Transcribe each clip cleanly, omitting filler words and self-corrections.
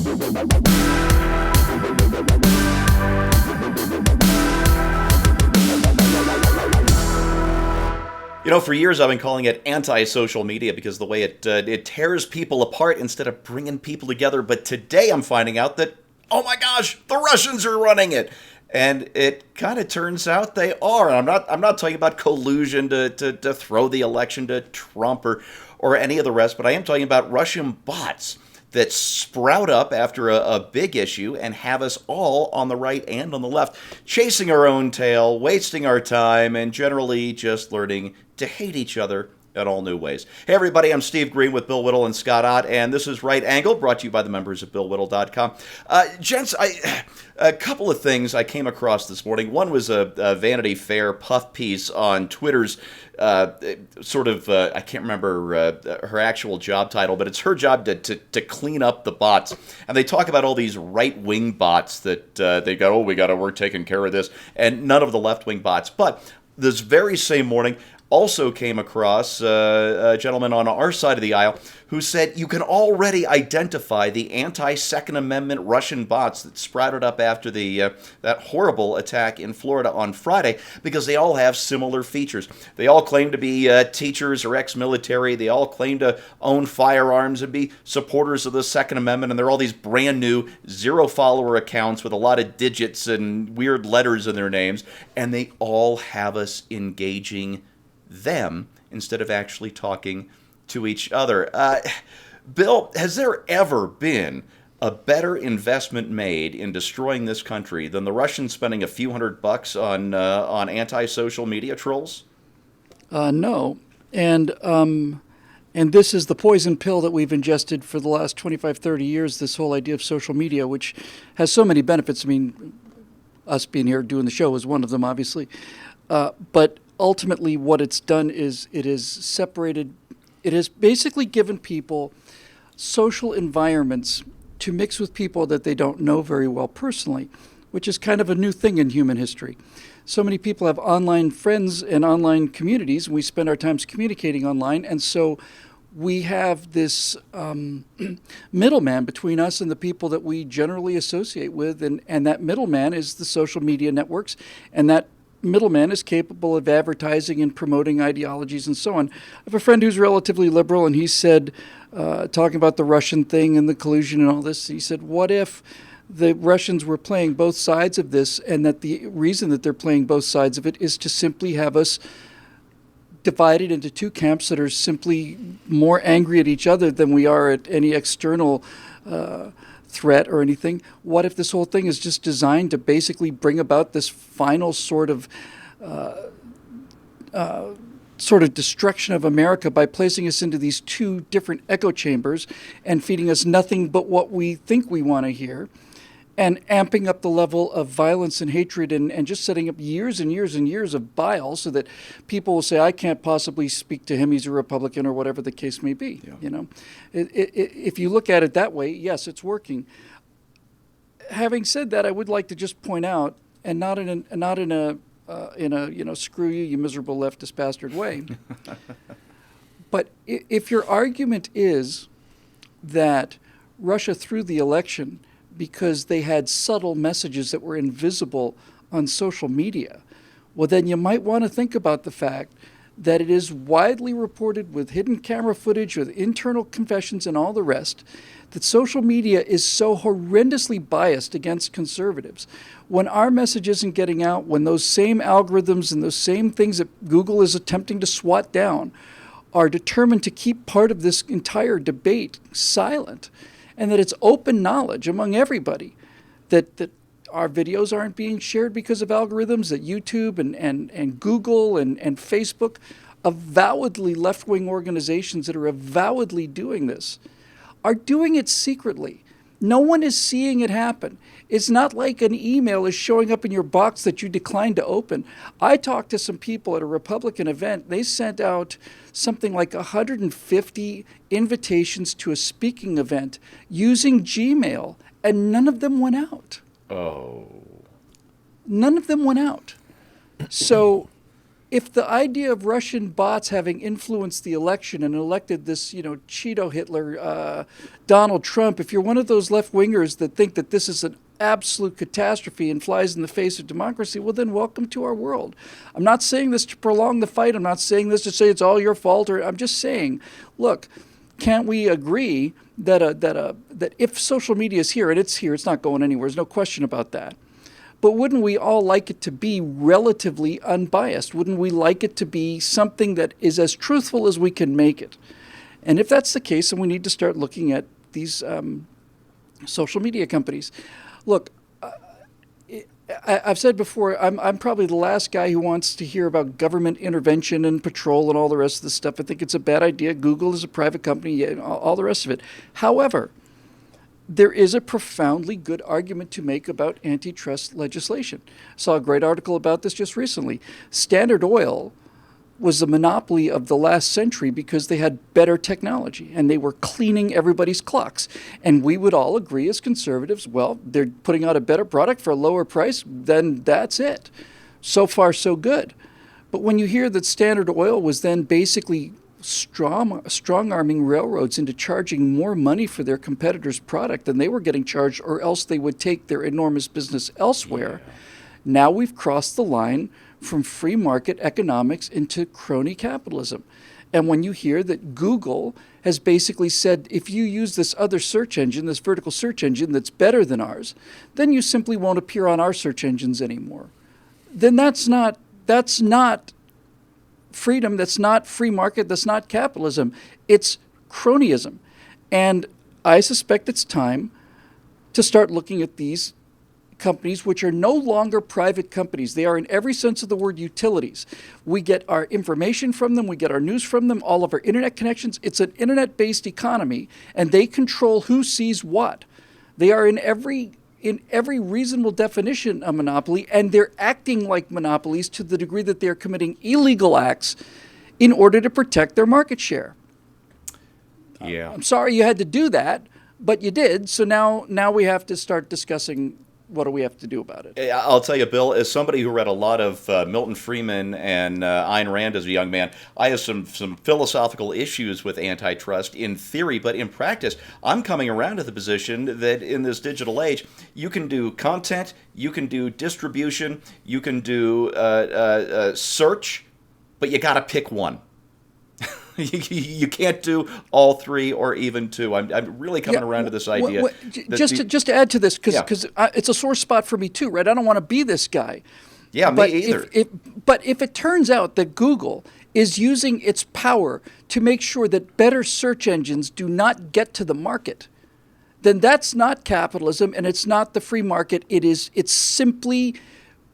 You know, for years I've been calling it anti-social media because the way it tears people apart instead of bringing people together. But today I'm finding out that, oh my gosh, the Russians are running it. And it kind of turns out they are. I'm not talking about collusion to throw the election to Trump or any of the rest, but I am talking about Russian bots that sprout up after a big issue and have us all on the right and on the left chasing our own tail, wasting our time, and generally just learning to hate each other in all new ways. Hey everybody, I'm Steve Green with Bill Whittle and Scott Ott, and this is Right Angle, brought to you by the members of BillWhittle.com. Gents, a couple of things I came across this morning. One was a Vanity Fair puff piece on Twitter's I can't remember her actual job title, but it's her job to clean up the bots. And they talk about all these right-wing bots that we're taking care of this, and none of the left-wing bots. But this very same morning, also came across a gentleman on our side of the aisle who said you can already identify the anti-Second Amendment Russian bots that sprouted up after that horrible attack in Florida on Friday because they all have similar features. They all claim to be teachers or ex-military. They all claim to own firearms and be supporters of the Second Amendment, and they're all these brand new zero-follower accounts with a lot of digits and weird letters in their names, and they all have us engaging them instead of actually talking to each other. Bill, has there ever been a better investment made in destroying this country than the Russians spending a few $100 on anti-social media trolls? No. And this is the poison pill that we've ingested for the last 25, 30 years, this whole idea of social media, which has so many benefits. I mean, us being here doing the show is one of them, obviously. But ultimately, what it's done is it has basically given people social environments to mix with people that they don't know very well personally, which is kind of a new thing in human history. So many people have online friends and online communities, and we spend our times communicating online, and so we have this middleman between us and the people that we generally associate with, and that middleman is the social media networks, and that middleman is capable of advertising and promoting ideologies and so on. I have a friend who's relatively liberal, and he said, talking about the Russian thing and the collusion and all this, he said, what if the Russians were playing both sides of this, and that the reason that they're playing both sides of it is to simply have us divided into two camps that are simply more angry at each other than we are at any external threat or anything? What if this whole thing is just designed to basically bring about this final sort of destruction of America by placing us into these two different echo chambers and feeding us nothing but what we think we want to hear, and amping up the level of violence and hatred and just setting up years and years and years of bile so that people will say, I can't possibly speak to him, he's a Republican, or whatever the case may be. Yeah. You know, if you look at it that way, yes, it's working. Having said that, I would like to just point out, and not in a screw you, you miserable leftist bastard way, but if your argument is that Russia threw the election because they had subtle messages that were invisible on social media, well, then you might want to think about the fact that it is widely reported with hidden camera footage, with internal confessions and all the rest, that social media is so horrendously biased against conservatives. When our message isn't getting out, when those same algorithms and those same things that Google is attempting to swat down are determined to keep part of this entire debate silent, and that it's open knowledge among everybody that our videos aren't being shared because of algorithms, that YouTube and Google and Facebook, avowedly left-wing organizations that are avowedly doing this, are doing it secretly. No one is seeing it happen. It's not like an email is showing up in your box that you declined to open. I talked to some people at a Republican event. They sent out something like 150 invitations to a speaking event using Gmail, and none of them went out. Oh. None of them went out. So if the idea of Russian bots having influenced the election and elected this, Cheeto Hitler, Donald Trump, if you're one of those left wingers that think that this is an absolute catastrophe and flies in the face of democracy, well, then welcome to our world. I'm not saying this to prolong the fight. I'm not saying this to say it's all your fault. I'm just saying, look, can't we agree that if social media is here, and it's here, it's not going anywhere. There's no question about that. But wouldn't we all like it to be relatively unbiased? Wouldn't we like it to be something that is as truthful as we can make it? And if that's the case, then we need to start looking at these social media companies. Look, I've said before, I'm probably the last guy who wants to hear about government intervention and patrol and all the rest of this stuff. I think it's a bad idea. Google is a private company, all the rest of it. However, there is a profoundly good argument to make about antitrust legislation. I saw a great article about this just recently. Standard Oil was the monopoly of the last century because they had better technology and they were cleaning everybody's clocks. And we would all agree as conservatives, well, they're putting out a better product for a lower price, then that's it. So far, so good. But when you hear that Standard Oil was then basically strong-arming railroads into charging more money for their competitors' product than they were getting charged, or else they would take their enormous business elsewhere. Yeah. Now we've crossed the line from free market economics into crony capitalism. And when you hear that Google has basically said, if you use this other search engine, this vertical search engine that's better than ours, then you simply won't appear on our search engines anymore. Then that's not freedom, that's not free market, that's not capitalism. It's cronyism. And I suspect it's time to start looking at these companies, which are no longer private companies. They are, in every sense of the word, utilities. We get our information from them, we get our news from them, all of our internet connections. It's an internet-based economy, and they control who sees what. They are in every reasonable definition a monopoly, and they're acting like monopolies to the degree that they're committing illegal acts in order to protect their market share. Yeah. I'm sorry you had to do that, but you did. So now we have to start discussing what do we have to do about it. I'll tell you, Bill, as somebody who read a lot of Milton Friedman and Ayn Rand as a young man, I have some philosophical issues with antitrust in theory, but in practice, I'm coming around to the position that in this digital age, you can do content, you can do distribution, you can do search, but you got to pick one. You can't do all three or even two. I'm really coming around to this idea. Just to add to this, because it's a sore spot for me too, right? I don't want to be this guy. Yeah, me either. But if it turns out that Google is using its power to make sure that better search engines do not get to the market, then that's not capitalism and it's not the free market. It's simply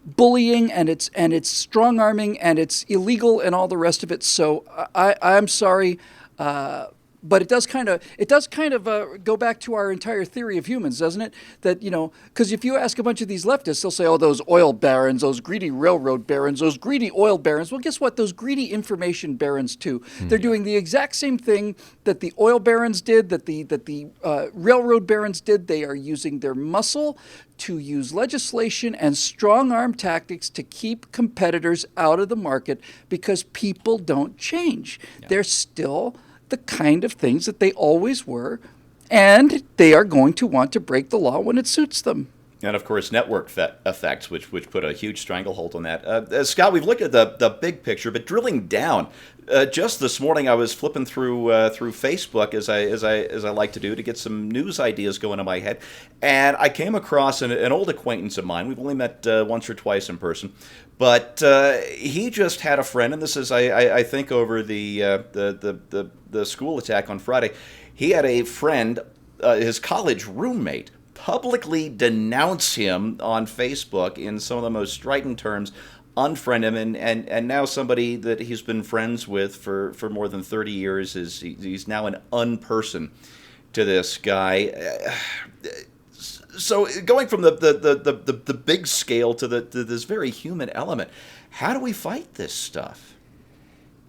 bullying, and it's strong arming, and it's illegal, and all the rest of it. So I'm sorry, but it does kind of go back to our entire theory of humans, doesn't it? That because if you ask a bunch of these leftists, they'll say, "Oh, those oil barons, those greedy railroad barons, those greedy oil barons." Well, guess what? Those greedy information barons too. They're doing the exact same thing that the oil barons did, that the railroad barons did. They are using their muscle to use legislation and strong-arm tactics to keep competitors out of the market because people don't change. Yeah. They're still the kind of things that they always were, and they are going to want to break the law when it suits them. And, of course, network effects, which put a huge stranglehold on that. Scott, we've looked at the big picture, but drilling down, just this morning I was flipping through Facebook, as I like to do, to get some news ideas going in my head, and I came across an old acquaintance of mine. We've only met once or twice in person, but he just had a friend, and this is, I think, over the school attack on Friday. He had a friend, his college roommate, publicly denounce him on Facebook in some of the most strident terms, unfriend him, and now somebody that he's been friends with for more than 30 years he's now an unperson to this guy. So going from the big scale to this very human element, how do we fight this stuff?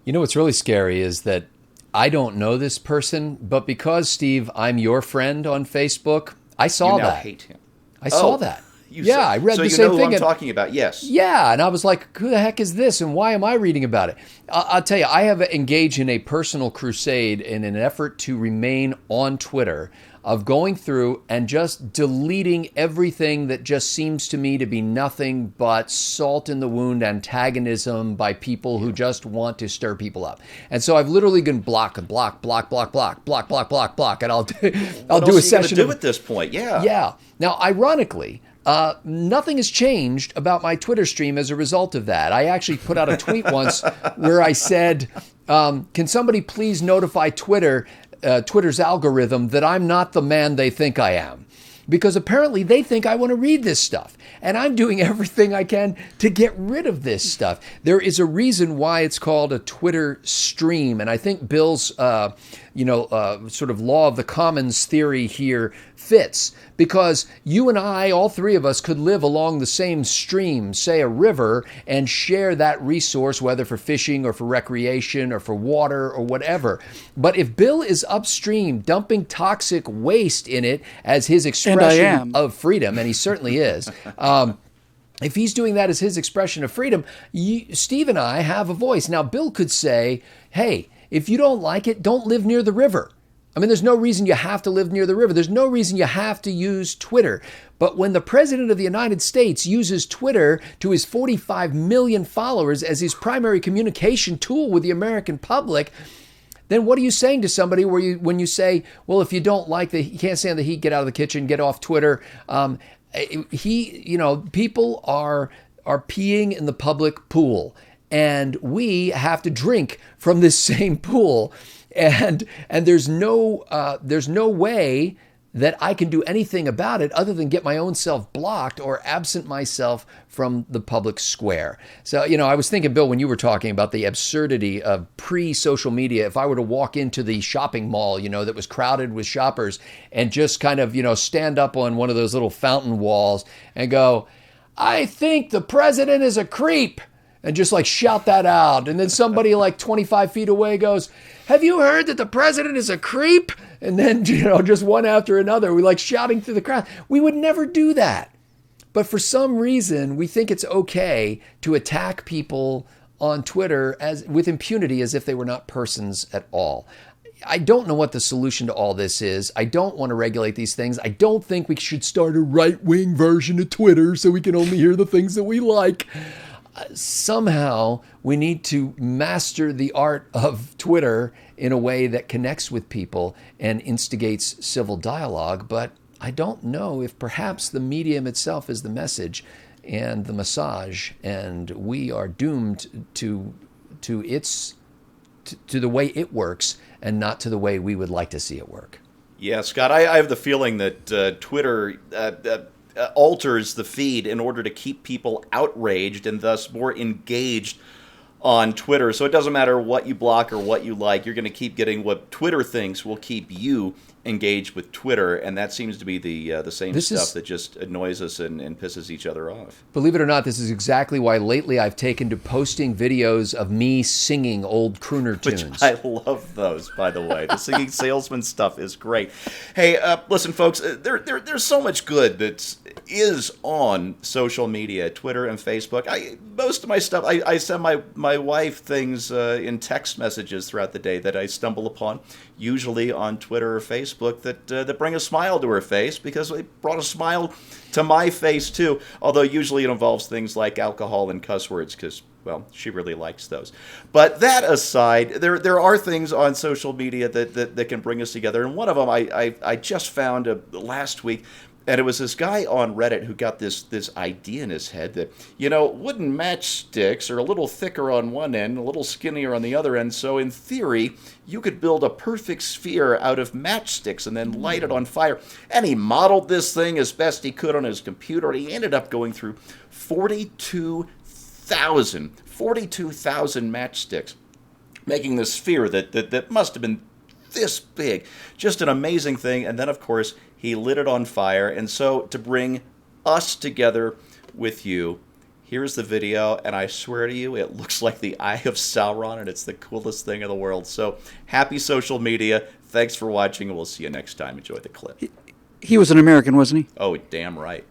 What's really scary is that I don't know this person, but because, Steve, I'm your friend on Facebook, I saw that. Hate him. I saw that. Yeah, I read so the you same know who thing. I'm And talking about, yes. yeah, and I was like, who the heck is this and why am I reading about it? I'll tell you, I have engaged in a personal crusade in an effort to remain on Twitter of going through and just deleting everything that just seems to me to be nothing but salt in the wound antagonism by people who just want to stir people up. And so I've literally been block, and I'll do What do a else are you going to session do of at this point? Yeah. yeah. Now, ironically, nothing has changed about my Twitter stream as a result of that. I actually put out a tweet once where I said, can somebody please notify Twitter's algorithm that I'm not the man they think I am? Because apparently they think I want to read this stuff. And I'm doing everything I can to get rid of this stuff. There is a reason why it's called a Twitter stream. And I think Bill's, sort of law of the commons theory here fits. Because you and I, all three of us, could live along the same stream, say a river, and share that resource, whether for fishing or for recreation or for water or whatever. But if Bill is upstream dumping toxic waste in it as his expression of freedom, and he certainly is, if he's doing that as his expression of freedom, Steve and I have a voice. Now, Bill could say, hey, if you don't like it, don't live near the river. I mean, there's no reason you have to live near the river. There's no reason you have to use Twitter. But when the President of the United States uses Twitter to his 45 million followers as his primary communication tool with the American public, then what are you saying to somebody when you say, well, if you don't like you can't stand the heat, get out of the kitchen, get off Twitter. People are peeing in the public pool, and we have to drink from this same pool. And there's no way that I can do anything about it other than get my own self blocked or absent myself from the public square. So, I was thinking, Bill, when you were talking about the absurdity of pre-social media, if I were to walk into the shopping mall, that was crowded with shoppers and just kind of, stand up on one of those little fountain walls and go, I think the president is a creep, and just like shout that out. And then somebody like 25 feet away goes, have you heard that the president is a creep? And then, just one after another, we like shouting through the crowd. We would never do that. But for some reason, we think it's okay to attack people on Twitter with impunity as if they were not persons at all. I don't know what the solution to all this is. I don't want to regulate these things. I don't think we should start a right-wing version of Twitter so we can only hear the things that we like. Somehow we need to master the art of Twitter in a way that connects with people and instigates civil dialogue. But I don't know if perhaps the medium itself is the message and the massage, and we are doomed to the way it works and not to the way we would like to see it work. Yeah, Scott, I have the feeling that Twitter alters the feed in order to keep people outraged and thus more engaged on Twitter. So it doesn't matter what you block or what you like, you're going to keep getting what Twitter thinks will keep you engaged with Twitter, and that seems to be the same stuff that just annoys us and pisses each other off. Believe it or not, this is exactly why lately I've taken to posting videos of me singing old crooner tunes. Which I love those, by the way. The singing salesman stuff is great. Hey, listen, folks, there's so much good that is on social media, Twitter and Facebook. Most of my stuff, I send my wife things in text messages throughout the day that I stumble upon, usually on Twitter or Facebook, that bring a smile to her face, because it brought a smile to my face too, although usually it involves things like alcohol and cuss words, because, well, she really likes those. But that aside, there are things on social media that can bring us together, and one of them I just found last week. And it was this guy on Reddit who got this idea in his head that, wooden matchsticks are a little thicker on one end, a little skinnier on the other end. So in theory, you could build a perfect sphere out of matchsticks and then light it on fire. And he modeled this thing as best he could on his computer. And he ended up going through 42,000 matchsticks, making this sphere that must have been this big. Just an amazing thing. And then, of course, he lit it on fire. And so to bring us together with you, here's the video. And I swear to you, it looks like the Eye of Sauron, and it's the coolest thing in the world. So happy social media. Thanks for watching, and we'll see you next time. Enjoy the clip. He was an American, wasn't he? Oh, damn right.